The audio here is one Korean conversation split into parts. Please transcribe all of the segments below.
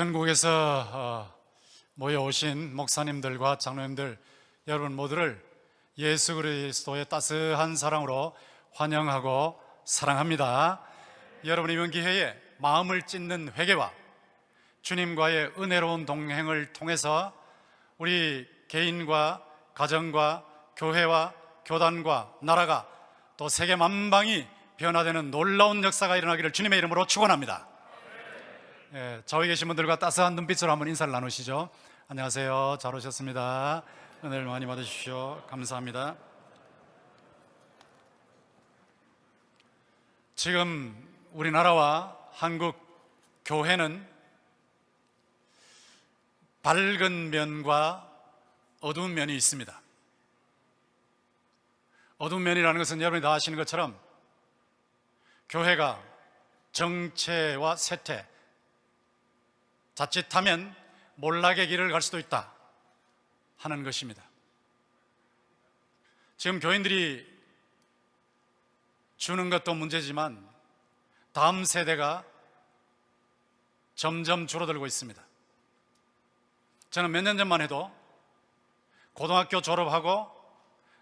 전국에서 모여오신 목사님들과 장로님들 여러분 모두를 예수 그리스도의 따스한 사랑으로 환영하고 사랑합니다. 여러분, 이번 기회에 마음을 찢는 회개와 주님과의 은혜로운 동행을 통해서 우리 개인과 가정과 교회와 교단과 나라가 또 세계 만방이 변화되는 놀라운 역사가 일어나기를 주님의 이름으로 축원합니다. 저기 계신 분들과 따스한 눈빛으로 한번 인사를 나누시죠. 안녕하세요. 잘 오셨습니다. 은혜를 많이 받으십시오. 감사합니다. 지금 우리나라와 한국 교회는 밝은 면과 어두운 면이 있습니다. 어두운 면이라는 것은 여러분이 다 아시는 것처럼 교회가 정체와 쇠퇴, 자칫하면 몰락의 길을 갈 수도 있다 하는 것입니다. 지금 교인들이 주는 것도 문제지만 다음 세대가 점점 줄어들고 있습니다. 저는 몇 년 전만 해도 고등학교 졸업하고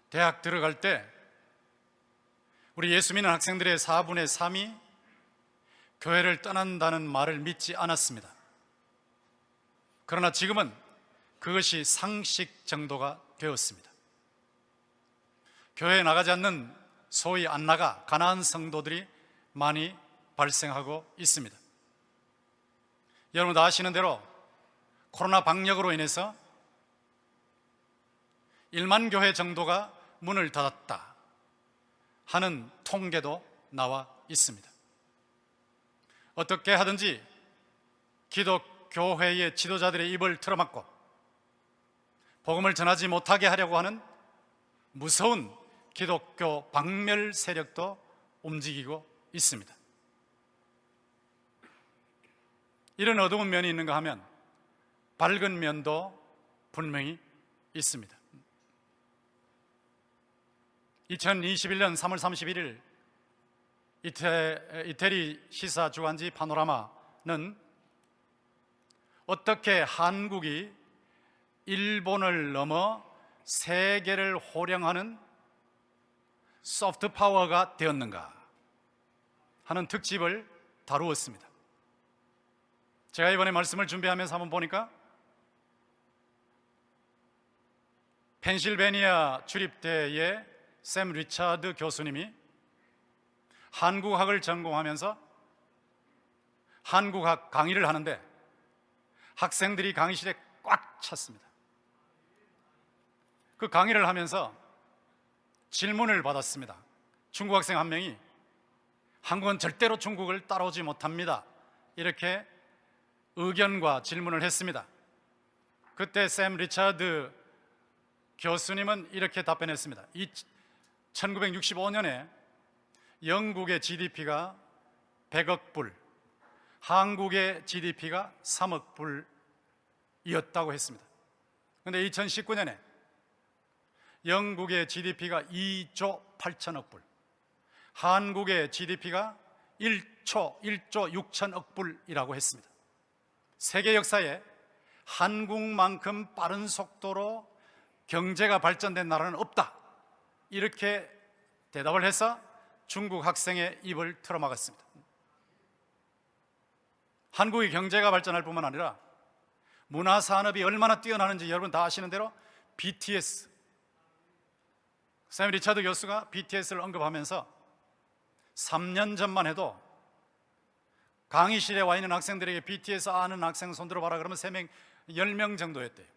대학 들어갈 때 우리 예수 믿는 학생들의 4분의 3이 교회를 떠난다는 말을 믿지 않았습니다. 그러나 지금은 그것이 상식 정도가 되었습니다. 교회에 나가지 않는 소위 안 나가 가난한 성도들이 많이 발생하고 있습니다. 여러분 다 아시는 대로 코로나 방역으로 인해서 1만 교회 정도가 문을 닫았다 하는 통계도 나와 있습니다. 어떻게 하든지 기독교회의 지도자들의 입을 틀어막고 복음을 전하지 못하게 하려고 하는 무서운 기독교 박멸 세력도 움직이고 있습니다. 이런 어두운 면이 있는가 하면 밝은 면도 분명히 있습니다. 2021년 3월 31일 이태리 시사 주간지 파노라마는 어떻게 한국이 일본을 넘어 세계를 호령하는 소프트 파워가 되었는가 하는 특집을 다루었습니다. 제가 이번에 말씀을 준비하면서 한번 보니까 펜실베니아 주립대의 샘 리차드 교수님이 한국학을 전공하면서 한국학 강의를 하는데 학생들이 강의실에 꽉 찼습니다. 그 강의를 하면서 질문을 받았습니다. 중국 학생 한 명이 한국은 절대로 중국을 따라오지 못합니다, 이렇게 의견과 질문을 했습니다. 그때 샘 리차드 교수님은 이렇게 답변했습니다. 1965년에 영국의 GDP가 100억 불, 한국의 GDP가 3억 불이었다고 했습니다. 그런데 2019년에 영국의 GDP가 2조 8천억 불, 한국의 GDP가 1조 6천억 불이라고 했습니다. 세계 역사에 한국만큼 빠른 속도로 경제가 발전된 나라는 없다, 이렇게 대답을 해서 중국 학생의 입을 틀어막았습니다. 한국의 경제가 발전할 뿐만 아니라 문화산업이 얼마나 뛰어나는지 여러분 다 아시는 대로 BTS, 샘 리차드 교수가 BTS를 언급하면서 3년 전만 해도 강의실에 와 있는 학생들에게 BTS 아는 학생 손 들어봐라 그러면 3명, 10명 정도였대요.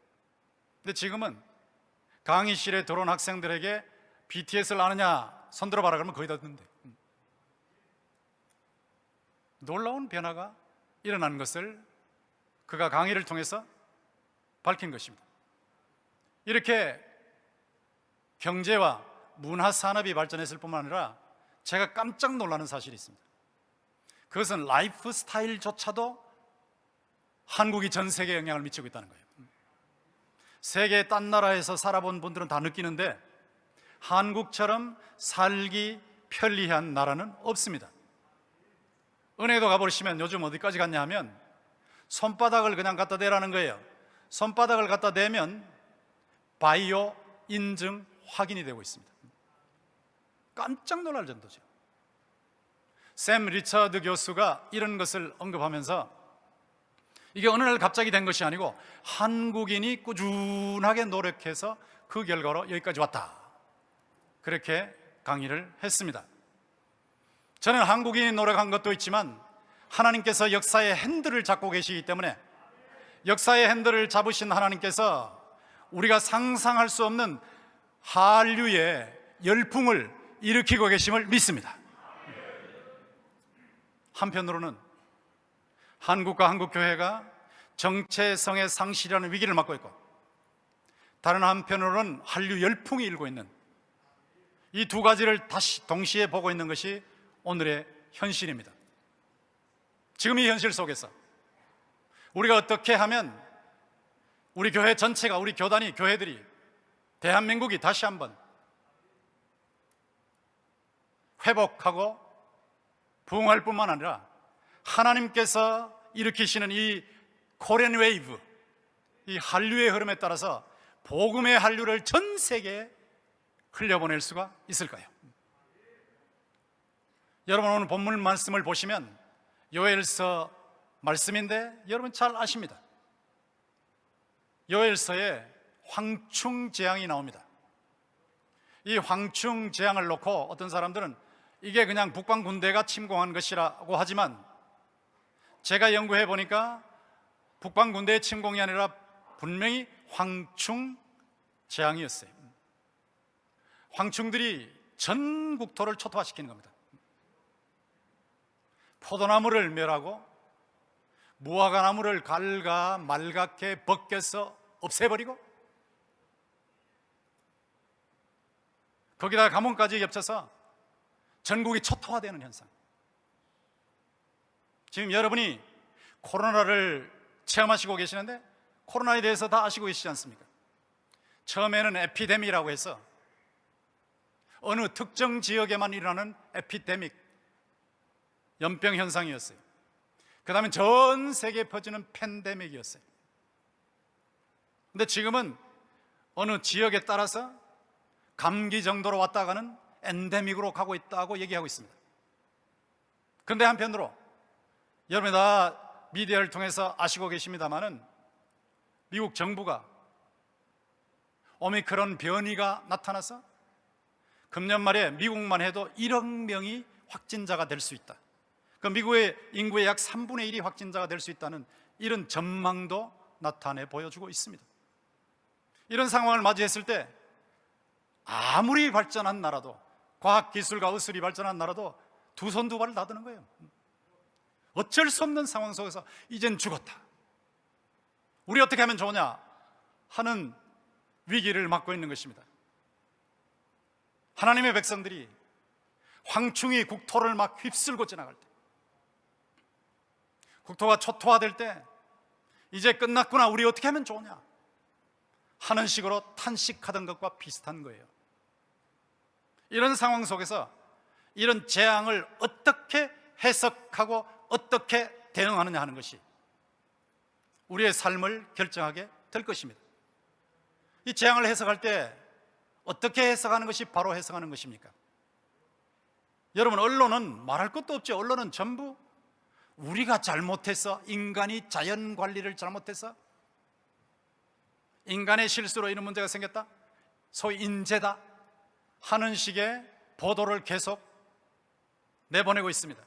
근데 지금은 강의실에 들어온 학생들에게 BTS를 아느냐 손 들어봐라 그러면 거의 다 듣는데, 놀라운 변화가 일어난 것을 그가 강의를 통해서 밝힌 것입니다. 이렇게 경제와 문화산업이 발전했을 뿐만 아니라 제가 깜짝 놀라는 사실이 있습니다. 그것은 라이프 스타일조차도 한국이 전 세계에 영향을 미치고 있다는 거예요. 세계 딴 나라에서 살아본 분들은 다 느끼는데 한국처럼 살기 편리한 나라는 없습니다. 은행에도 가보시면 요즘 어디까지 갔냐 하면 손바닥을 그냥 갖다 대라는 거예요. 손바닥을 갖다 대면 바이오 인증 확인이 되고 있습니다. 깜짝 놀랄 정도죠. 샘 리처드 교수가 이런 것을 언급하면서 이게 어느 날 갑자기 된 것이 아니고 한국인이 꾸준하게 노력해서 그 결과로 여기까지 왔다, 그렇게 강의를 했습니다. 저는 한국인이 노력한 것도 있지만 하나님께서 역사의 핸들을 잡고 계시기 때문에 역사의 핸들을 잡으신 하나님께서 우리가 상상할 수 없는 한류의 열풍을 일으키고 계심을 믿습니다. 한편으로는 한국과 한국교회가 정체성의 상실이라는 위기를 맞고 있고, 다른 한편으로는 한류 열풍이 일고 있는 이 두 가지를 다시 동시에 보고 있는 것이 오늘의 현실입니다. 지금 이 현실 속에서 우리가 어떻게 하면 우리 교회 전체가, 우리 교단이, 교회들이, 대한민국이 다시 한번 회복하고 부흥할 뿐만 아니라 하나님께서 일으키시는 이 코리안 웨이브, 이 한류의 흐름에 따라서 복음의 한류를 전 세계에 흘려보낼 수가 있을까요? 여러분, 오늘 본문 말씀을 보시면 요엘서 말씀인데 여러분 잘 아십니다. 요엘서에 황충재앙이 나옵니다. 이 황충재앙을 놓고 어떤 사람들은 이게 그냥 북방 군대가 침공한 것이라고 하지만, 제가 연구해 보니까 북방 군대의 침공이 아니라 분명히 황충재앙이었어요. 황충들이 전 국토를 초토화시키는 겁니다. 포도나무를 멸하고 무화과나무를 갈가 말갛게 벗겨서 없애버리고, 거기다가 가뭄까지 겹쳐서 전국이 초토화되는 현상. 지금 여러분이 코로나를 체험하시고 계시는데 코로나에 대해서 다 아시고 계시지 않습니까? 처음에는 에피데미라고 해서 어느 특정 지역에만 일어나는 에피데믹, 연병 현상이었어요. 그 다음에 전 세계에 퍼지는 팬데믹이었어요. 근데 지금은 어느 지역에 따라서 감기 정도로 왔다 가는 엔데믹으로 가고 있다고 얘기하고 있습니다. 그런데 한편으로 여러분이 다 미디어를 통해서 아시고 계십니다마는 미국 정부가 오미크론 변이가 나타나서 금년 말에 미국만 해도 1억 명이 확진자가 될 수 있다, 그 미국의 인구의 약 3분의 1이 확진자가 될 수 있다는 이런 전망도 나타내 보여주고 있습니다. 이런 상황을 맞이했을 때 아무리 발전한 나라도, 과학기술과 의술이 발전한 나라도 두 손 두 발을 다 드는 거예요. 어쩔 수 없는 상황 속에서 이젠 죽었다, 우리 어떻게 하면 좋으냐 하는 위기를 맞고 있는 것입니다. 하나님의 백성들이 황충이 국토를 막 휩쓸고 지나갈 때, 국토가 초토화될 때 이제 끝났구나, 우리 어떻게 하면 좋으냐 하는 식으로 탄식하던 것과 비슷한 거예요. 이런 상황 속에서 이런 재앙을 어떻게 해석하고 어떻게 대응하느냐 하는 것이 우리의 삶을 결정하게 될 것입니다. 이 재앙을 해석할 때 어떻게 해석하는 것이 바로 해석하는 것입니까? 여러분, 언론은 말할 것도 없죠. 언론은 전부 우리가 잘못해서, 인간이 자연 관리를 잘못해서, 인간의 실수로 이런 문제가 생겼다, 소위 인재다 하는 식의 보도를 계속 내보내고 있습니다.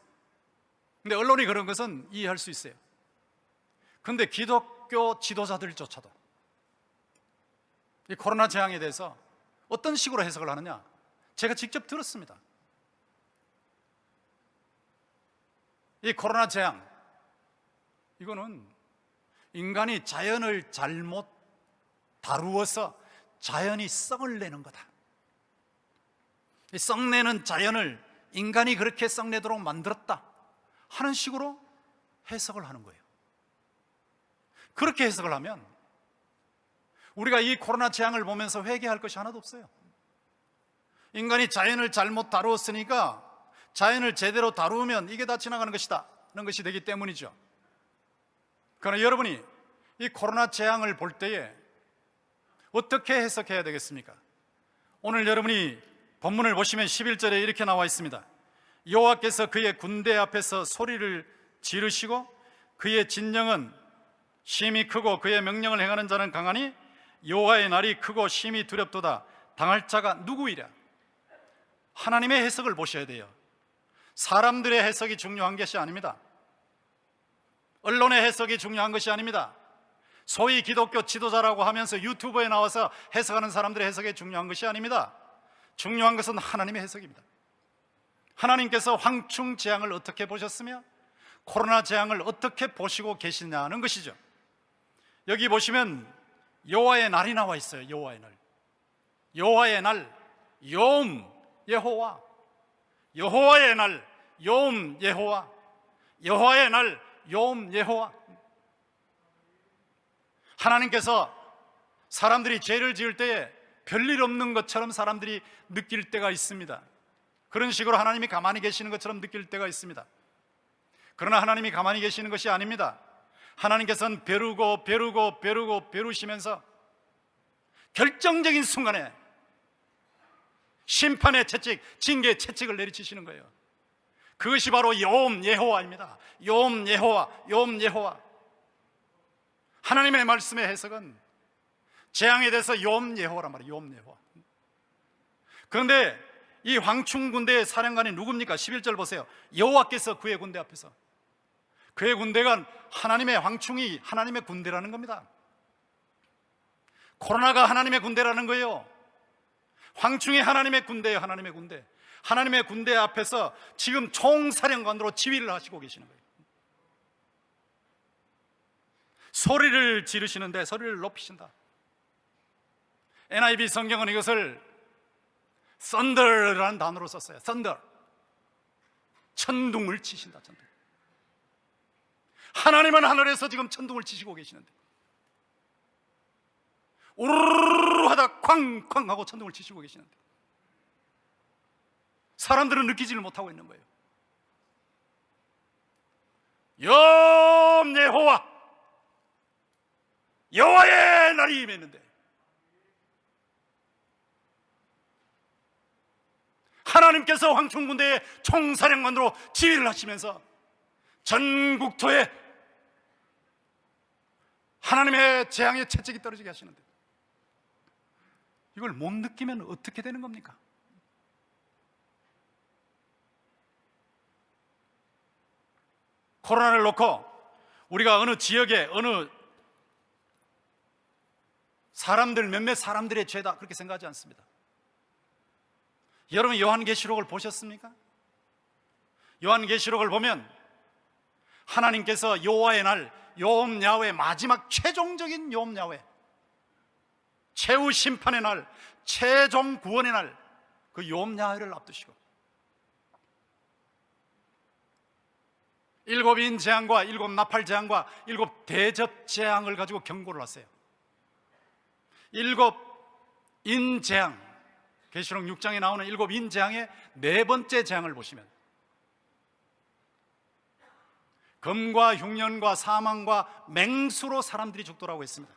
근데 언론이 그런 것은 이해할 수 있어요. 그런데 기독교 지도자들조차도 이 코로나 재앙에 대해서 어떤 식으로 해석을 하느냐, 제가 직접 들었습니다. 이 코로나 재앙, 이거는 인간이 자연을 잘못 다루어서 자연이 썩을 내는 거다, 이 썩내는 자연을 인간이 그렇게 썩내도록 만들었다 하는 식으로 해석을 하는 거예요. 그렇게 해석을 하면 우리가 이 코로나 재앙을 보면서 회개할 것이 하나도 없어요. 인간이 자연을 잘못 다루었으니까 자연을 제대로 다루면 이게 다 지나가는 것이다 하는 것이 되기 때문이죠. 그러나 여러분이 이 코로나 재앙을 볼 때에 어떻게 해석해야 되겠습니까? 오늘 여러분이 본문을 보시면 11절에 이렇게 나와 있습니다. 여호와께서 그의 군대 앞에서 소리를 지르시고 그의 진영은 심히 크고 그의 명령을 행하는 자는 강하니 여호와의 날이 크고 심히 두렵도다. 당할 자가 누구이랴? 하나님의 해석을 보셔야 돼요. 사람들의 해석이 중요한 것이 아닙니다. 언론의 해석이 중요한 것이 아닙니다. 소위 기독교 지도자라고 하면서 유튜브에 나와서 해석하는 사람들의 해석이 중요한 것이 아닙니다. 중요한 것은 하나님의 해석입니다. 하나님께서 황충 재앙을 어떻게 보셨으며 코로나 재앙을 어떻게 보시고 계시냐는 것이죠. 여기 보시면 여호와의 날이 나와 있어요. 여호와의 날, 여호와의 날, 욤 여호와, 여호와의 날, 욤 여호와, 여호와의 날, 욤 여호와. 하나님께서 사람들이 죄를 지을 때에 별일 없는 것처럼 사람들이 느낄 때가 있습니다. 그런 식으로 하나님이 가만히 계시는 것처럼 느낄 때가 있습니다. 그러나 하나님이 가만히 계시는 것이 아닙니다. 하나님께서는 벼르시면서 결정적인 순간에 심판의 채찍, 징계의 채찍을 내리치시는 거예요. 그것이 바로 욤 여호와입니다. 욤 여호와, 욤 여호와. 하나님의 말씀의 해석은 재앙에 대해서 욤 여호와란 말이에요. 욤 여호와. 그런데 이 황충 군대의 사령관이 누굽니까? 11절 보세요. 여호와께서 그의 군대 앞에서, 그의 군대가 하나님의, 황충이 하나님의 군대라는 겁니다. 코로나가 하나님의 군대라는 거예요. 황충이 하나님의 군대예요. 하나님의 군대. 하나님의 군대 앞에서 지금 총사령관으로 지휘를 하시고 계시는 거예요. 소리를 지르시는데 소리를 높이신다. NIV 성경은 이것을 thunder라는 단어로 썼어요. thunder, 천둥을 치신다. 천둥. 하나님은 하늘에서 지금 천둥을 치시고 계시는데 우르르 하다 쾅쾅 하고 천둥을 치시고 계시는데 사람들은 느끼지를 못하고 있는 거예요. 욤 여호와, 여호와의 날이 임했는데 하나님께서 황충군대의 총사령관으로 지휘를 하시면서 전국토에 하나님의 재앙의 채찍이 떨어지게 하시는데 이걸 못 느끼면 어떻게 되는 겁니까? 코로나를 놓고 우리가 어느 지역에 어느 사람들, 몇몇 사람들의 죄다 그렇게 생각하지 않습니다. 여러분 요한계시록을 보셨습니까? 요한계시록을 보면 하나님께서 여호와의 날, 욤 야훼, 마지막 최종적인 욤 야훼, 최후 심판의 날, 최종 구원의 날, 그 욤 야훼를 앞두시고 일곱 인 재앙과 일곱 나팔 재앙과 일곱 대접 재앙을 가지고 경고를 하세요. 일곱 인 재앙, 계시록 6장에 나오는 일곱 인 재앙의 네 번째 재앙을 보시면 검과 흉년과 사망과 맹수로 사람들이 죽더라고 했습니다.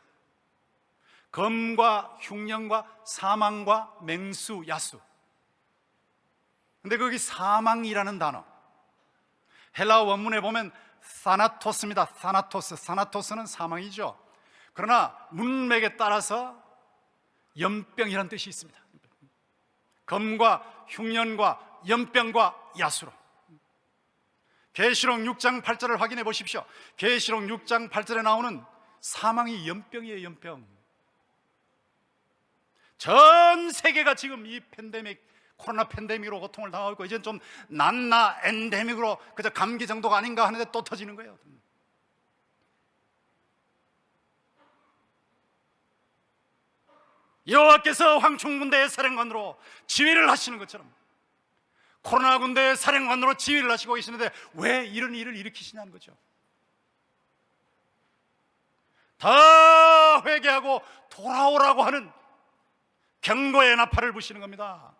검과 흉년과 사망과 맹수, 야수. 근데 거기 사망이라는 단어, 헬라어 원문에 보면 사나토스입니다. 사나토스. 사나토스는 사망이죠. 그러나 문맥에 따라서 연병이라는 뜻이 있습니다. 검과 흉년과 연병과 야수로. 계시록 6장 8절을 확인해 보십시오. 계시록 6장 8절에 나오는 사망이 연병이에요. 연병. 전 세계가 지금 이 팬데믹, 코로나 팬데믹으로 고통을 당하고 있고 이제는 좀 낫나 엔데믹으로 그저 감기 정도가 아닌가 하는데 또 터지는 거예요. 여호와께서 황충군대의 사령관으로 지휘를 하시는 것처럼 코로나 군대의 사령관으로 지휘를 하시고 계시는데 왜 이런 일을 일으키시냐는 거죠. 다 회개하고 돌아오라고 하는 경고의 나팔을 부시는 겁니다.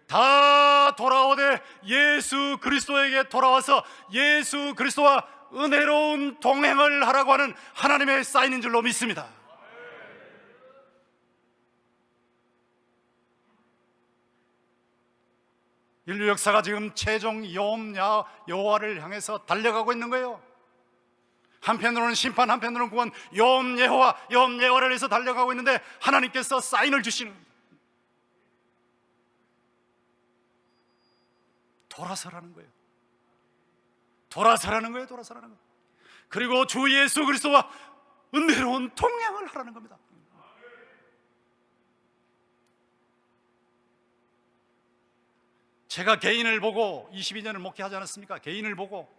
다 돌아오되 예수 그리스도에게 돌아와서 예수 그리스도와 은혜로운 동행을 하라고 하는 하나님의 사인인 줄로 믿습니다. 인류 역사가 지금 최종 여호와를 향해서 달려가고 있는 거예요. 한편으로는 심판, 한편으로는 구원, 여호와를 위해서 달려가고 있는데 하나님께서 사인을 주시는 겁니다. 돌아서라는 거예요. 돌아서라는 거예요. 그리고 주 예수 그리스도와 은혜로운 동행을 하라는 겁니다. 제가 개인을 보고 22년을 목회하지 않았습니까? 개인을 보고,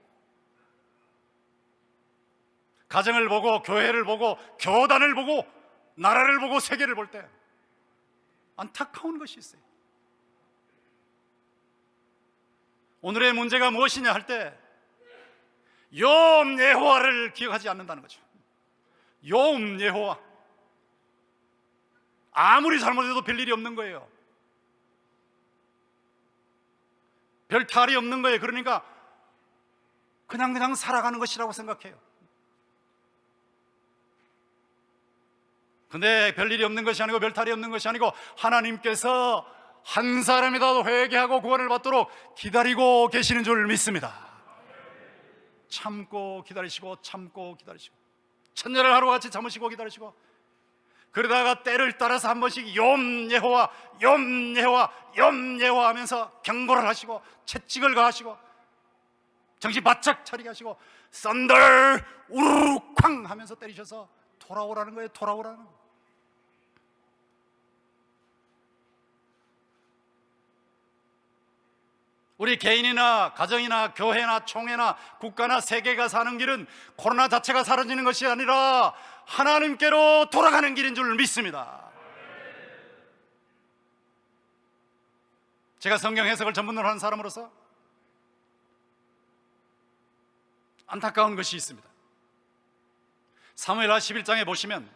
가정을 보고, 교회를 보고, 교단을 보고, 나라를 보고, 세계를 볼 때 안타까운 것이 있어요. 오늘의 문제가 무엇이냐 할 때 여호와를 기억하지 않는다는 거죠. 여호와, 아무리 잘못해도 별일이 없는 거예요. 별 탈이 없는 거예요. 그러니까 그냥 살아가는 것이라고 생각해요. 근데 별일이 없는 것이 아니고 별 탈이 없는 것이 아니고 하나님께서 한 사람이라도 회개하고 구원을 받도록 기다리고 계시는 줄 믿습니다. 참고 기다리시고 천년을 하루같이 참으시고 기다리시고, 그러다가 때를 따라서 한 번씩 여호와 하면서 경고를 하시고 채찍을 가하시고 정신 바짝 차리게 하시고 썬더 우르르 쾅 하면서 때리셔서 돌아오라는 거예요. 돌아오라는 거예요. 우리 개인이나 가정이나 교회나 총회나 국가나 세계가 사는 길은 코로나 자체가 사라지는 것이 아니라 하나님께로 돌아가는 길인 줄 믿습니다. 제가 성경 해석을 전문으로 하는 사람으로서 안타까운 것이 있습니다. 사무엘하 11장에 보시면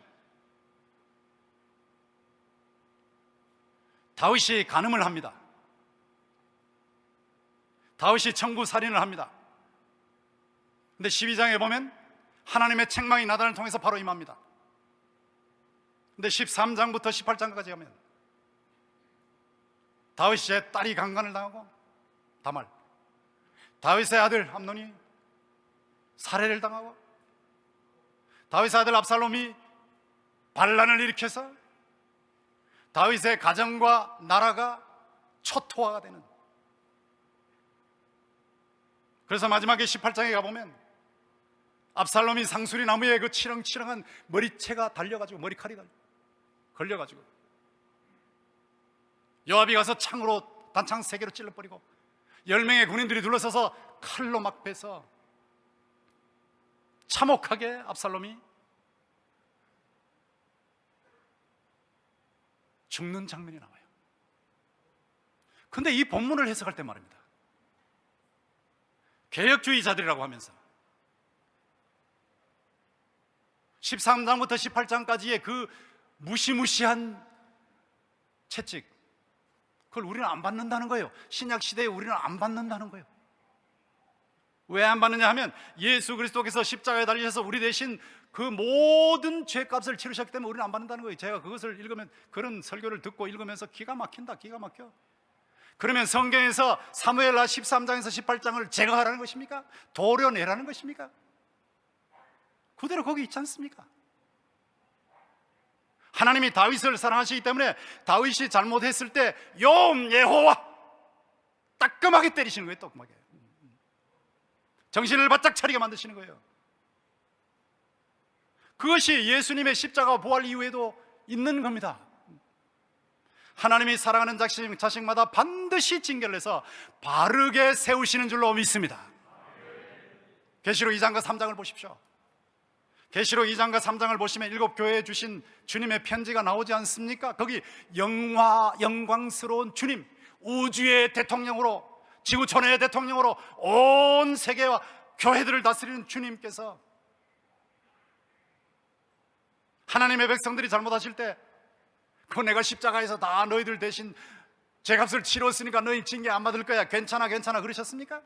다윗이 간음을 합니다. 다윗이 청부 살인을 합니다. 근데 12장에 보면 하나님의 책망이 나단을 통해서 바로 임합니다. 근데 13장부터 18장까지 가면 다윗의 딸이 강간을 당하고 다말, 다윗의 아들 암논이 살해를 당하고, 다윗의 아들 압살롬이 반란을 일으켜서 다윗의 가정과 나라가 초토화가 되는, 그래서 마지막에 18장에 가보면 압살롬이 상수리 나무에 그 치렁치렁한 머리채가 달려가지고, 머리칼이 걸려가지고 요압이 가서 창으로 단창 3개로 찔러버리고 10명의 군인들이 둘러서서 칼로 막 베서 참혹하게 압살롬이 죽는 장면이 나와요. 근데 이 본문을 해석할 때 말입니다, 개혁주의자들이라고 하면서 13장부터 18장까지의 그 무시무시한 채찍, 그걸 우리는 안 받는다는 거예요. 신약시대에 우리는 안 받는다는 거예요. 왜 안 받느냐 하면 예수 그리스도께서 십자가에 달리셔서 우리 대신 그 모든 죄값을 치르셨기 때문에 우리는 안 받는다는 거예요. 제가 그것을 읽으면, 그런 설교를 듣고 읽으면서 기가 막힌다, 기가 막혀. 그러면 성경에서 사무엘하 13장에서 18장을 제거하라는 것입니까? 도려내라는 것입니까? 그대로 거기 있지 않습니까? 하나님이 다윗을 사랑하시기 때문에 다윗이 잘못했을 때 여호와 따끔하게 때리시는 거예요. 따끔하게 정신을 바짝 차리게 만드시는 거예요. 그것이 예수님의 십자가 부활 이후에도 있는 겁니다. 하나님이 사랑하는 자식마다 반드시 징계를 바르게 세우시는 줄로 믿습니다. 계시록 2장과 3장을 보십시오. 계시록 2장과 3장을 보시면 7 교회에 주신 주님의 편지가 나오지 않습니까? 거기 영광스러운 주님, 우주의 대통령으로, 지구촌의 대통령으로 온 세계와 교회들을 다스리는 주님께서 하나님의 백성들이 잘못하실 때 그 내가 십자가에서 다 너희들 대신 죄값을 치렀으니까 너희 징계 안 받을 거야, 괜찮아 그러셨습니까?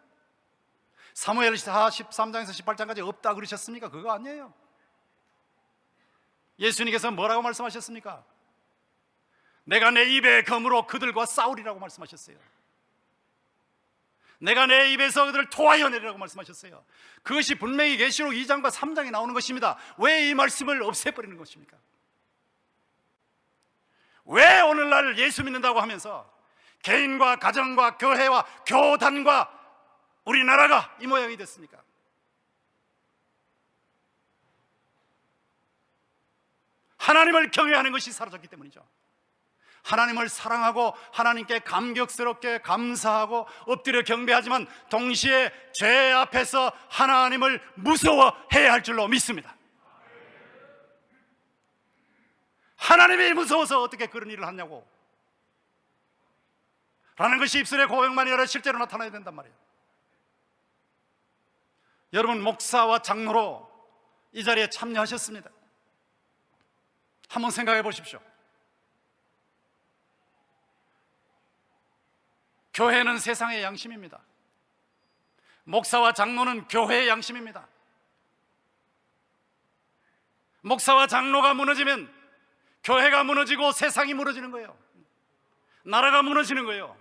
사무엘하 13장에서 18장까지 없다 그러셨습니까? 그거 아니에요. 예수님께서 뭐라고 말씀하셨습니까? 내가 내 입의 검으로 그들과 싸우리라고 말씀하셨어요. 내가 내 입에서 그들을 토하여 내리라고 말씀하셨어요. 그것이 분명히 계시록 2장과 3장에 나오는 것입니다. 왜 이 말씀을 없애버리는 것입니까? 왜 오늘날 예수 믿는다고 하면서 개인과 가정과 교회와 교단과 우리나라가 이 모양이 됐습니까? 하나님을 경외하는 것이 사라졌기 때문이죠. 하나님을 사랑하고 하나님께 감격스럽게 감사하고 엎드려 경배하지만 동시에 죄 앞에서 하나님을 무서워해야 할 줄로 믿습니다. 하나님이 무서워서 어떻게 그런 일을 하냐고 라는 것이 입술의 고백만이 아니라 실제로 나타나야 된단 말이에요. 여러분, 목사와 장로로 이 자리에 참여하셨습니다. 한번 생각해 보십시오. 교회는 세상의 양심입니다. 목사와 장로는 교회의 양심입니다. 목사와 장로가 무너지면 교회가 무너지고 세상이 무너지는 거예요. 나라가 무너지는 거예요.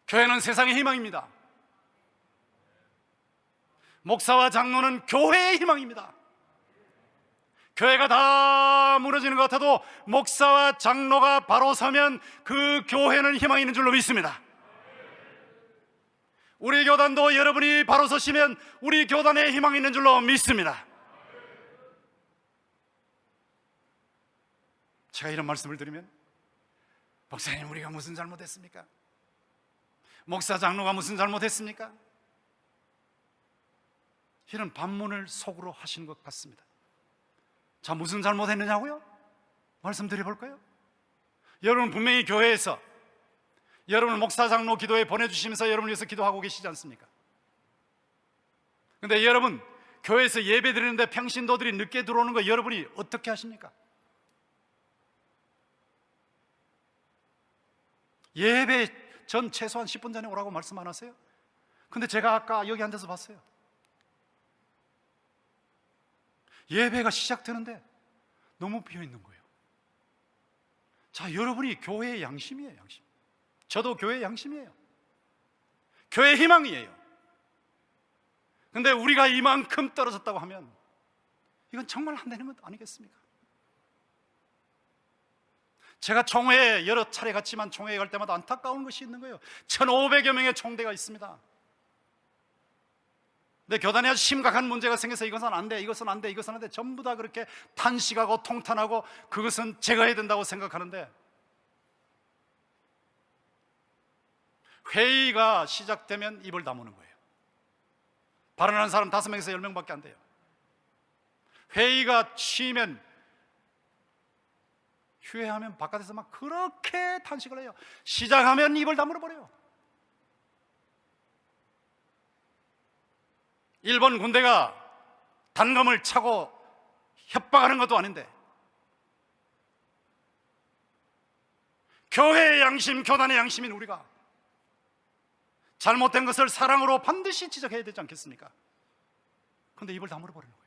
교회는 세상의 희망입니다. 목사와 장로는 교회의 희망입니다. 교회가 다 무너지는 것 같아도 목사와 장로가 바로 서면 그 교회는 희망이 있는 줄로 믿습니다. 우리 교단도 여러분이 바로 서시면 우리 교단에 희망이 있는 줄로 믿습니다. 제가 이런 말씀을 드리면 목사님, 우리가 무슨 잘못했습니까? 목사 장로가 무슨 잘못했습니까? 이런 반문을 속으로 하시는 것 같습니다. 자, 무슨 잘못했느냐고요? 말씀드려볼까요? 여러분 분명히 교회에서 여러분 목사 장로 기도에 보내주시면서 여러분을 위해서 기도하고 계시지 않습니까? 근데 여러분 교회에서 예배 드리는데 평신도들이 늦게 들어오는 거 여러분이 어떻게 하십니까? 예배 전 최소한 10분 전에 오라고 말씀 안 하세요? 근데 제가 아까 여기 앉아서 봤어요. 예배가 시작되는데 너무 비어있는 거예요. 자, 여러분이 교회의 양심이에요. 양심. 저도 교회의 양심이에요. 교회의 희망이에요. 근데 우리가 이만큼 떨어졌다고 하면 이건 정말 안 되는 것 아니겠습니까? 제가 총회에 여러 차례 갔지만 총회에 갈 때마다 안타까운 것이 있는 거예요. 1,500여 명의 총대가 있습니다. 근데 교단에 아주 심각한 문제가 생겨서 이것은 안 돼, 이것은 안 돼, 이것은 안 돼, 전부 다 그렇게 탄식하고 통탄하고 그것은 제거해야 된다고 생각하는데 회의가 시작되면 입을 다무는 거예요. 발언하는 사람 5명에서 10명밖에 안 돼요. 회의가 쉬면 휴회하면 바깥에서 막 그렇게 탄식을 해요. 시작하면 입을 다물어 버려요. 일본 군대가 단검을 차고 협박하는 것도 아닌데 교회의 양심, 교단의 양심인 우리가 잘못된 것을 사랑으로 반드시 지적해야 되지 않겠습니까? 그런데 입을 다물어 버리는 거예요.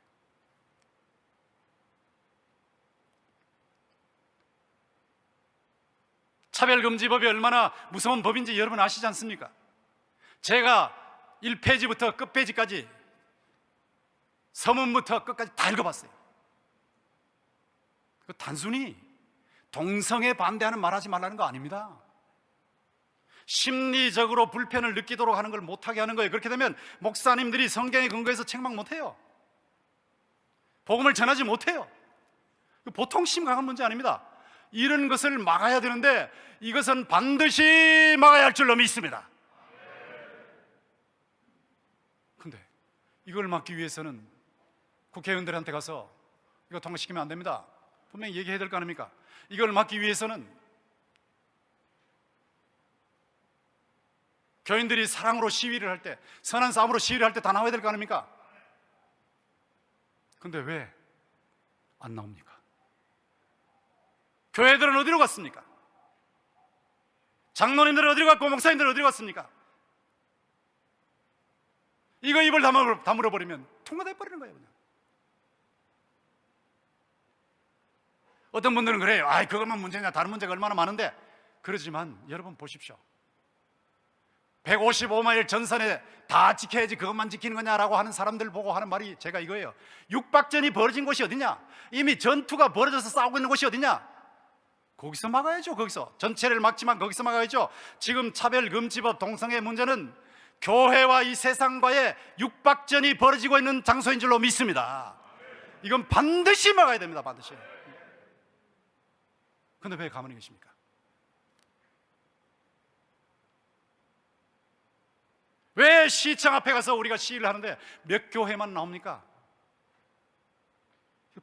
차별금지법이 얼마나 무서운 법인지 여러분 아시지 않습니까? 제가 1페이지부터 끝페이지까지 서문부터 끝까지 다 읽어봤어요. 단순히 동성애 반대하는 말하지 말라는 거 아닙니다. 심리적으로 불편을 느끼도록 하는 걸 못하게 하는 거예요. 그렇게 되면 목사님들이 성경에 근거해서 책망 못해요. 복음을 전하지 못해요. 보통 심각한 문제 아닙니다. 이런 것을 막아야 되는데 이것은 반드시 막아야 할 줄로 믿습니다. 근데 이걸 막기 위해서는 국회의원들한테 가서 이거 통과시키면 안 됩니다. 분명히 얘기해야 될 거 아닙니까? 이걸 막기 위해서는 교인들이 사랑으로 시위를 할 때, 선한 싸움으로 시위를 할 때 다 나와야 될 거 아닙니까? 근데 왜 안 나옵니까? 교회들은 어디로 갔습니까? 장로님들은 어디로 갔고 목사님들은 어디로 갔습니까? 이거 입을 다물어 버리면 통과돼 버리는 거예요. 그냥. 어떤 분들은 그래요. 아이, 그것만 문제냐, 다른 문제가 얼마나 많은데. 그러지만 여러분 보십시오. 155마일 전선에 다 지켜야지 그것만 지키는 거냐라고 하는 사람들 보고 하는 말이 제가 이거예요. 육박전이 벌어진 곳이 어디냐? 이미 전투가 벌어져서 싸우고 있는 곳이 어디냐? 거기서 막아야죠. 거기서 전체를 막지만 거기서 막아야죠. 지금 차별금지법 동성애 문제는 교회와 이 세상과의 육박전이 벌어지고 있는 장소인 줄로 믿습니다. 이건 반드시 막아야 됩니다. 반드시. 근데 왜 가만히 계십니까? 왜 시청 앞에 가서 우리가 시위를 하는데 몇 교회만 나옵니까?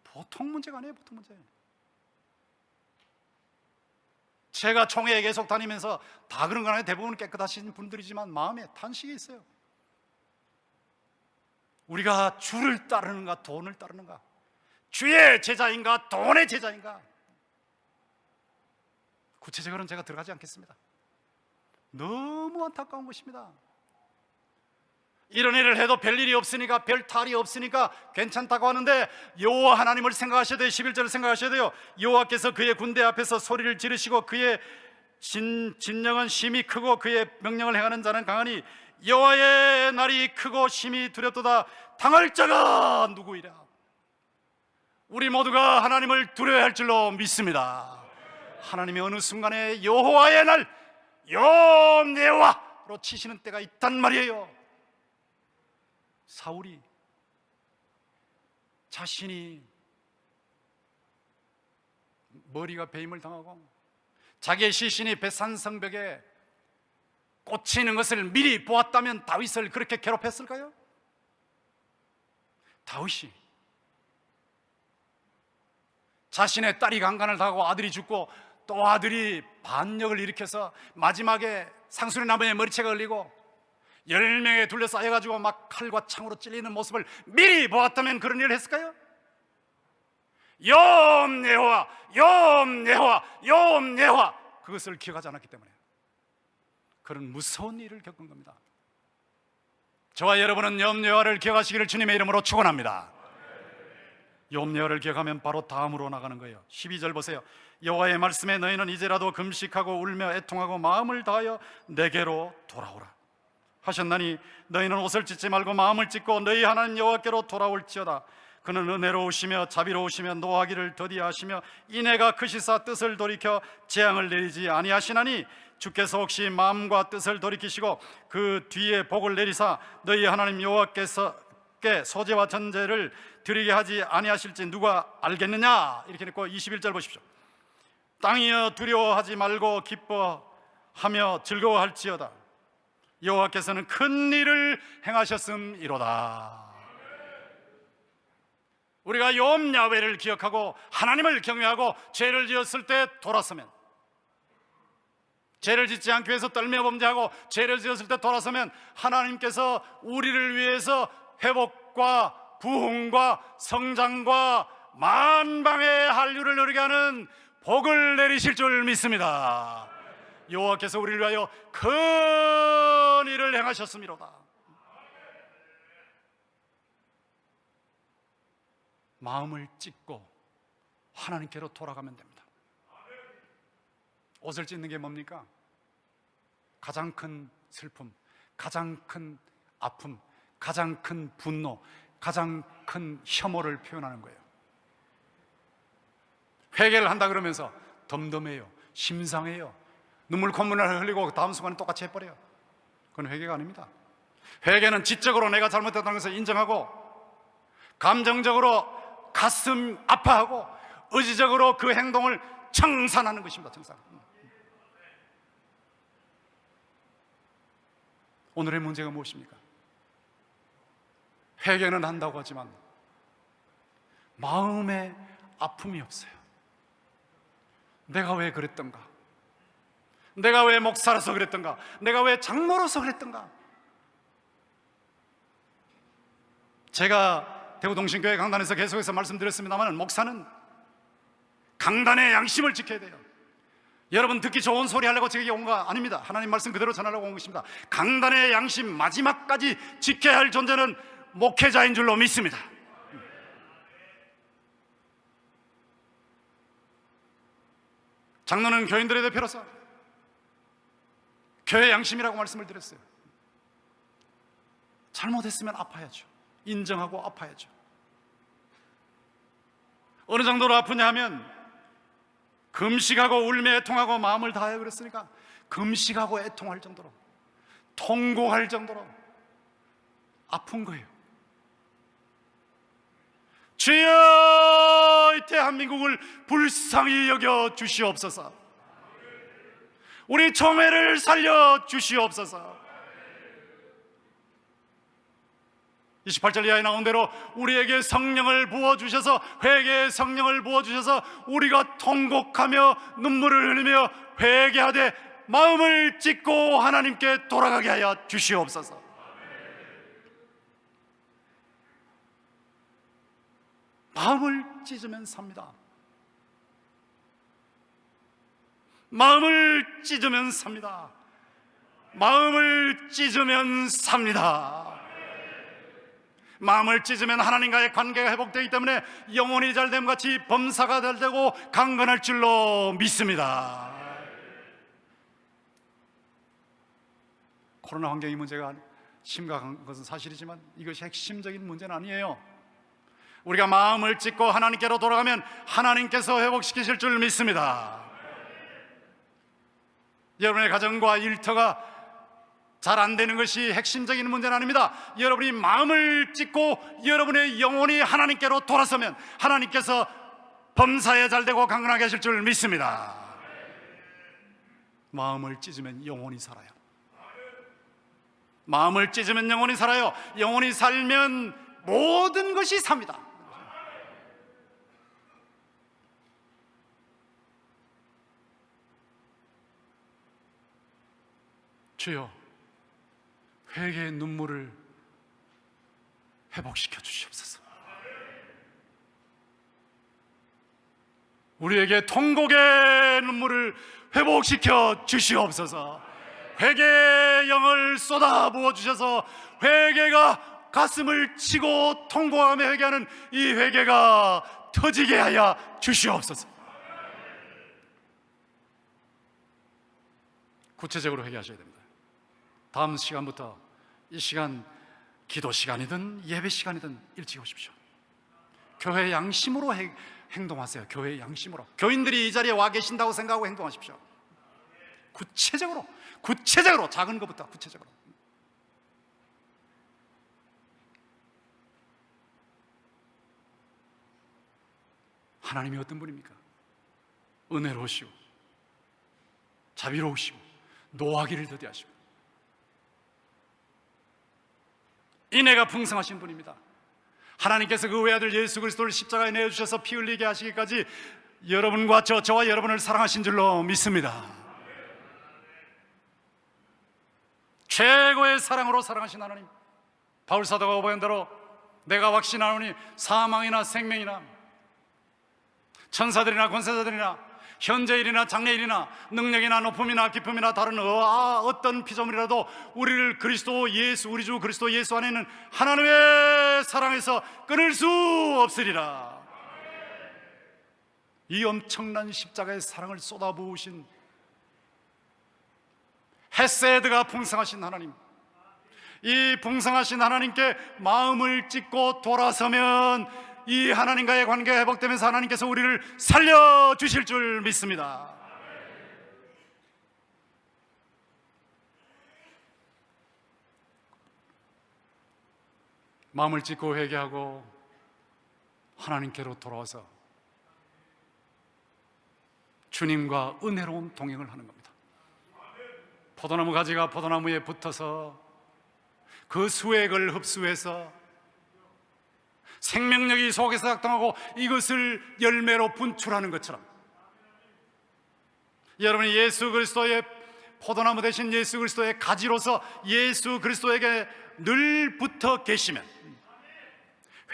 보통 문제가 아니에요. 보통 문제. 제가 총회에 계속 다니면서 다 그런 건 아니에요. 대부분 깨끗하신 분들이지만 마음에 탄식이 있어요. 우리가 주를 따르는가 돈을 따르는가? 주의 제자인가 돈의 제자인가? 구체적으로는 제가 들어가지 않겠습니다. 너무 안타까운 것입니다. 이런 일을 해도 별일이 없으니까, 별 탈이 없으니까 괜찮다고 하는데 여호와 하나님을 생각하셔야 돼요. 11절을 생각하셔야 돼요. 여호와께서 그의 군대 앞에서 소리를 지르시고 그의 진령은 심히 크고 그의 명령을 행하는 자는 강하니 여호와의 날이 크고 심히 두렵도다. 당할 자가 누구이랴? 우리 모두가 하나님을 두려워야 할 줄로 믿습니다. 하나님이 어느 순간에 여호와의 날, 여호와로 치시는 때가 있단 말이에요. 사울이 자신이 머리가 배임을 당하고 자기의 시신이 벳산성벽에 꽂히는 것을 미리 보았다면 다윗을 그렇게 괴롭혔을까요? 다윗이 자신의 딸이 강간을 당하고 아들이 죽고 또 아들이 반역을 일으켜서 마지막에 상수리 나무에 머리채가 걸리고 10명에 둘러싸여가지고 막 칼과 창으로 찔리는 모습을 미리 보았다면 그런 일을 했을까요? 여호와, 여호와, 여호와 그것을 기억하지 않았기 때문에 그런 무서운 일을 겪은 겁니다. 저와 여러분은 여호와를 기억하시기를 주님의 이름으로 축원합니다. 여호와를 기억하면 바로 다음으로 나가는 거예요. 12절 보세요. 여호와의 말씀에 너희는 이제라도 금식하고 울며 애통하고 마음을 다하여 내게로 돌아오라 하셨나니 너희는 옷을 찢지 말고 마음을 찢고 너희 하나님 여호와께로 돌아올지어다. 그는 은혜로우시며 자비로우시며 노하기를 더디하시며 인애가 크시사 뜻을 돌이켜 재앙을 내리지 아니하시나니 주께서 혹시 마음과 뜻을 돌이키시고 그 뒤에 복을 내리사 너희 하나님 여호와께서께 소제와 전제를 드리게 하지 아니하실지 누가 알겠느냐? 이렇게 했고 21절 보십시오. 땅이여 두려워하지 말고 기뻐하며 즐거워할지어다. 여호와께서는 큰 일을 행하셨음이로다. 우리가 여호와 야훼를 기억하고 하나님을 경외하고 죄를 지었을 때 돌아서면, 죄를 짓지 않기 위해서 떨며 범죄하고 죄를 지었을 때 돌아서면 하나님께서 우리를 위해서 회복과 부흥과 성장과 만방의 한류를 누리게 하는 복을 내리실 줄 믿습니다. 여호와께서 우리를 위하여 큰 일을 행하셨음이로다. 마음을 찢고 하나님께로 돌아가면 됩니다. 옷을 찢는 게 뭡니까? 가장 큰 슬픔, 가장 큰 아픔, 가장 큰 분노, 가장 큰 혐오를 표현하는 거예요. 회개를 한다 그러면서 덤덤해요, 심상해요, 눈물 콧물을 흘리고 다음 순간에 똑같이 해버려요. 그건 회개가 아닙니다. 회개는 지적으로 내가 잘못했다는 것을 인정하고 감정적으로 가슴 아파하고 의지적으로 그 행동을 청산하는 것입니다. 청산. 오늘의 문제가 무엇입니까? 회개는 한다고 하지만 마음에 아픔이 없어요. 내가 왜 그랬던가? 내가 왜 목사로서 그랬던가? 내가 왜 장로로서 그랬던가? 제가 대구동신교회 강단에서 계속해서 말씀드렸습니다만 목사는 강단의 양심을 지켜야 돼요. 여러분 듣기 좋은 소리 하려고 제게 온 거 아닙니다. 하나님 말씀 그대로 전하려고 온 것입니다. 강단의 양심 마지막까지 지켜야 할 존재는 목회자인 줄로 믿습니다. 장로는 교인들의 대표로서 교회 양심이라고 말씀을 드렸어요. 잘못했으면 아파야죠. 인정하고 아파야죠. 어느 정도로 아프냐 하면 금식하고 울며 애통하고 마음을 다하여 그랬으니까 금식하고 애통할 정도로, 통곡할 정도로 아픈 거예요. 주여, 이 대한민국을 불쌍히 여겨 주시옵소서. 우리 총회를 살려 주시옵소서. 28절 이하에 나온 대로 우리에게 성령을 부어주셔서, 회개의 성령을 부어주셔서 우리가 통곡하며 눈물을 흘리며 회개하되 마음을 찢고 하나님께 돌아가게 하여 주시옵소서. 마음을 찢으면 삽니다. 마음을 찢으면 삽니다. 마음을 찢으면 삽니다. 마음을 찢으면 하나님과의 관계가 회복되기 때문에 영혼이 잘됨 같이 범사가 잘되고 강건할 줄로 믿습니다. 코로나 환경의 문제가 심각한 것은 사실이지만 이것이 핵심적인 문제는 아니에요. 우리가 마음을 찢고 하나님께로 돌아가면 하나님께서 회복시키실 줄 믿습니다. 여러분의 가정과 일터가 잘 안 되는 것이 핵심적인 문제는 아닙니다. 여러분이 마음을 찢고 여러분의 영혼이 하나님께로 돌아서면 하나님께서 범사에 잘되고 강건하게 하실 줄 믿습니다. 마음을 찢으면 영혼이 살아요. 마음을 찢으면 영혼이 살아요. 영혼이 살면 모든 것이 삽니다. 주여, 회개의 눈물을 회복시켜 주시옵소서. 우리에게 통곡의 눈물을 회복시켜 주시옵소서. 회개의 영을 쏟아부어 주셔서 회개가 가슴을 치고 통곡하며 회개하는 이 회개가 터지게 하여 주시옵소서. 구체적으로 회개하셔야 됩니다. 다음 시간부터 이 시간 기도 시간이든 예배 시간이든 일찍 오십시오. 교회 양심으로 행동하세요. 교회 양심으로. 교인들이 이 자리에 와 계신다고 생각하고 행동하십시오. 구체적으로 작은 것부터 구체적으로. 하나님이 어떤 분입니까? 은혜로우시고 자비로우시고 노하기를 더디하시고 인애가 풍성하신 분입니다. 하나님께서 그 외아들 예수 그리스도를 십자가에 내어주셔서 피 흘리게 하시기까지 여러분과 저와 여러분을 사랑하신 줄로 믿습니다. 최고의 사랑으로 사랑하신 하나님, 바울사도가 오보한 대로 내가 확신하노니 사망이나 생명이나 천사들이나 권세자들이나 현재일이나 장래일이나 능력이나 높음이나 깊음이나 다른 어떤 피조물이라도 우리를 그리스도 예수, 우리 주 그리스도 예수 안에 있는 하나님의 사랑에서 끊을 수 없으리라. 이 엄청난 십자가의 사랑을 쏟아부으신 헤세드가 풍성하신 하나님, 이 풍성하신 하나님께 마음을 찢고 돌아서면 이 하나님과의 관계가 회복되면서 하나님께서 우리를 살려주실 줄 믿습니다. 마음을 찢고 회개하고 하나님께로 돌아와서 주님과 은혜로운 동행을 하는 겁니다. 포도나무 가지가 포도나무에 붙어서 그 수액을 흡수해서 생명력이 속에서 작동하고 이것을 열매로 분출하는 것처럼 여러분이 예수 그리스도의 포도나무 대신 예수 그리스도의 가지로서 예수 그리스도에게 늘 붙어 계시면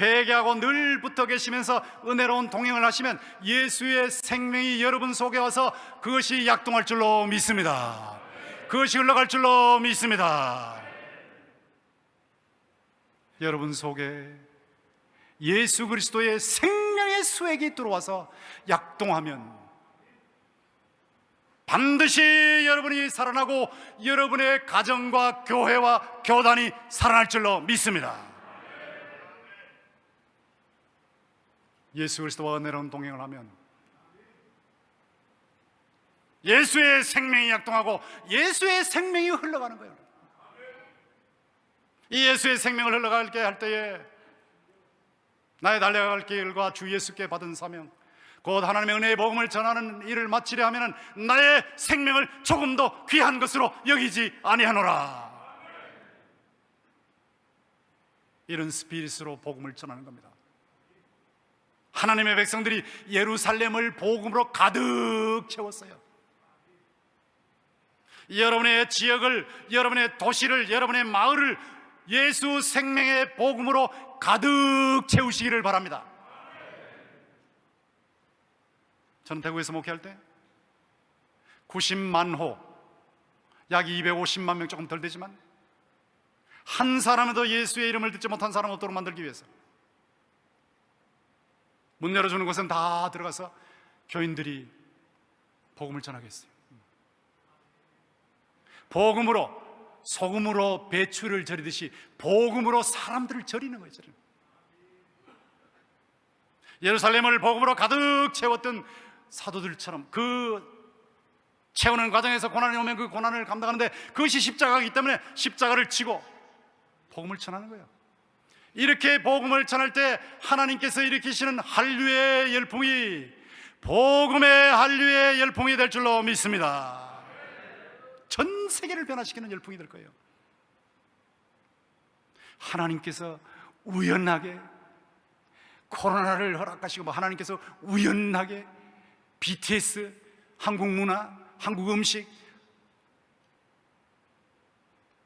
회개하고 늘 붙어 계시면서 은혜로운 동행을 하시면 예수의 생명이 여러분 속에 와서 그것이 약동할 줄로 믿습니다. 그것이 흘러갈 줄로 믿습니다. 여러분 속에 예수 그리스도의 생명의 수액이 들어와서 약동하면 반드시 여러분이 살아나고 여러분의 가정과 교회와 교단이 살아날 줄로 믿습니다. 예수 그리스도와 은혜로운 동행을 하면 예수의 생명이 약동하고 예수의 생명이 흘러가는 거예요. 이 예수의 생명을 흘러가게 할 때에 나의 달려갈 길과 주 예수께 받은 사명, 곧 하나님의 은혜의 복음을 전하는 일을 마치려 하면 나의 생명을 조금 더 귀한 것으로 여기지 아니하노라. 이런 스피릿으로 복음을 전하는 겁니다. 하나님의 백성들이 예루살렘을 복음으로 가득 채웠어요. 여러분의 지역을, 여러분의 도시를, 여러분의 마을을 예수 생명의 복음으로 가득 채우시기를 바랍니다. 저는 대구에서 목회할 때 90만 호, 약 250만 명, 조금 덜 되지만 한 사람도 예수의 이름을 듣지 못한 사람 없도록 만들기 위해서 문 열어주는 곳은 다 들어가서 교인들이 복음을 전하겠어요. 복음으로, 소금으로 배추를 절이듯이 복음으로 사람들을 절이는 거예요. 예루살렘을 복음으로 가득 채웠던 사도들처럼 그 채우는 과정에서 고난이 오면 그 고난을 감당하는데 그것이 십자가이기 때문에 십자가를 지고 복음을 전하는 거예요. 이렇게 복음을 전할 때 하나님께서 일으키시는 한류의 열풍이 복음의 한류의 열풍이 될 줄로 믿습니다. 전 세계를 변화시키는 열풍이 될 거예요. 하나님께서 우연하게 코로나를 허락하시고 하나님께서 우연하게 BTS, 한국 문화, 한국 음식,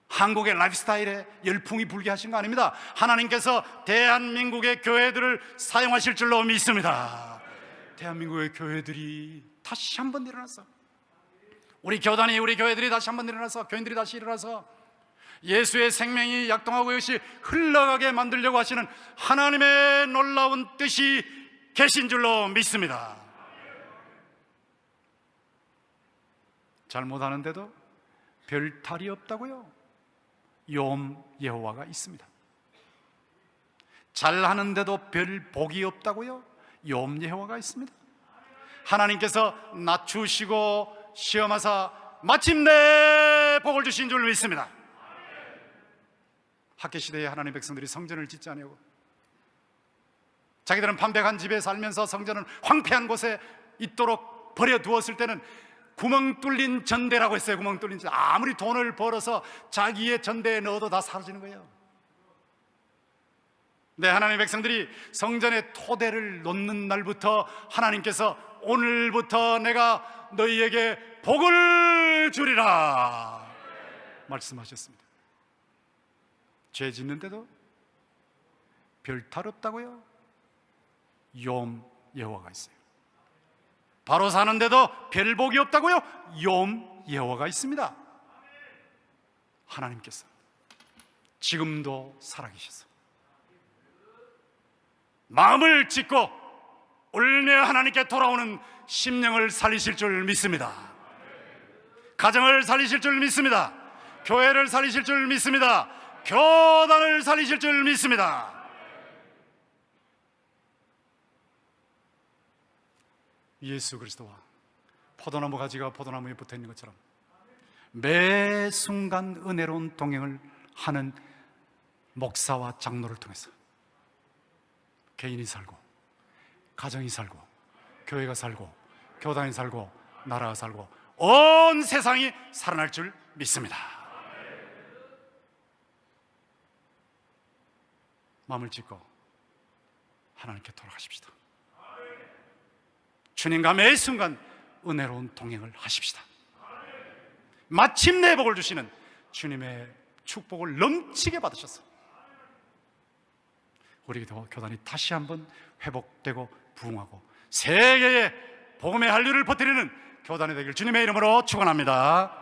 한국의 라이프스타일에 열풍이 불게 하신 거 아닙니다. 하나님께서 대한민국의 교회들을 사용하실 줄로 믿습니다. 대한민국의 교회들이 다시 한번 일어나서, 우리 교단이, 우리 교회들이 다시 한번 일어나서, 교인들이 다시 일어나서 예수의 생명이 약동하고 이것이 흘러가게 만들려고 하시는 하나님의 놀라운 뜻이 계신 줄로 믿습니다. 잘못하는데도 별 탈이 없다고요? 욤 여호와가 있습니다. 잘하는데도 별 복이 없다고요? 욤 여호와가 있습니다. 하나님께서 낮추시고 시험하사 마침내 복을 주신 줄 믿습니다. 학개시대에 하나님의 백성들이 성전을 짓지 아니하고 자기들은 판백한 집에 살면서 성전은 황폐한 곳에 있도록 버려두었을 때는 구멍 뚫린 전대라고 했어요. 구멍 뚫린 전대. 아무리 돈을 벌어서 자기의 전대에 넣어도 다 사라지는 거예요. 네, 하나님의 백성들이 성전에 토대를 놓는 날부터 하나님께서 오늘부터 내가 너희에게 복을 주리라 말씀하셨습니다. 죄 짓는데도 별 탈 없다고요? 욤 여호와가 있어요. 바로 사는데도 별 복이 없다고요? 욤 여호와가 있습니다. 하나님께서 지금도 살아계셔서 마음을 찢고 울며 하나님께 돌아오는 심령을 살리실 줄 믿습니다. 가정을 살리실 줄 믿습니다. 교회를 살리실 줄 믿습니다. 교단을 살리실 줄 믿습니다. 예수 그리스도와 포도나무 가지가 포도나무에 붙어 있는 것처럼 매 순간 은혜로운 동행을 하는 목사와 장로를 통해서 개인이 살고, 가정이 살고, 교회가 살고, 교단이 살고, 나라가 살고, 온 세상이 살아날 줄 믿습니다. 마음을 찢고 하나님께 돌아가십시다. 주님과 매 순간 은혜로운 동행을 하십시다. 마침내 복을 주시는 주님의 축복을 넘치게 받으셔서 우리 교단이 다시 한번 회복되고 부흥하고 세계에 복음의 한류를 퍼뜨리는 교단이 되길 주님의 이름으로 축원합니다.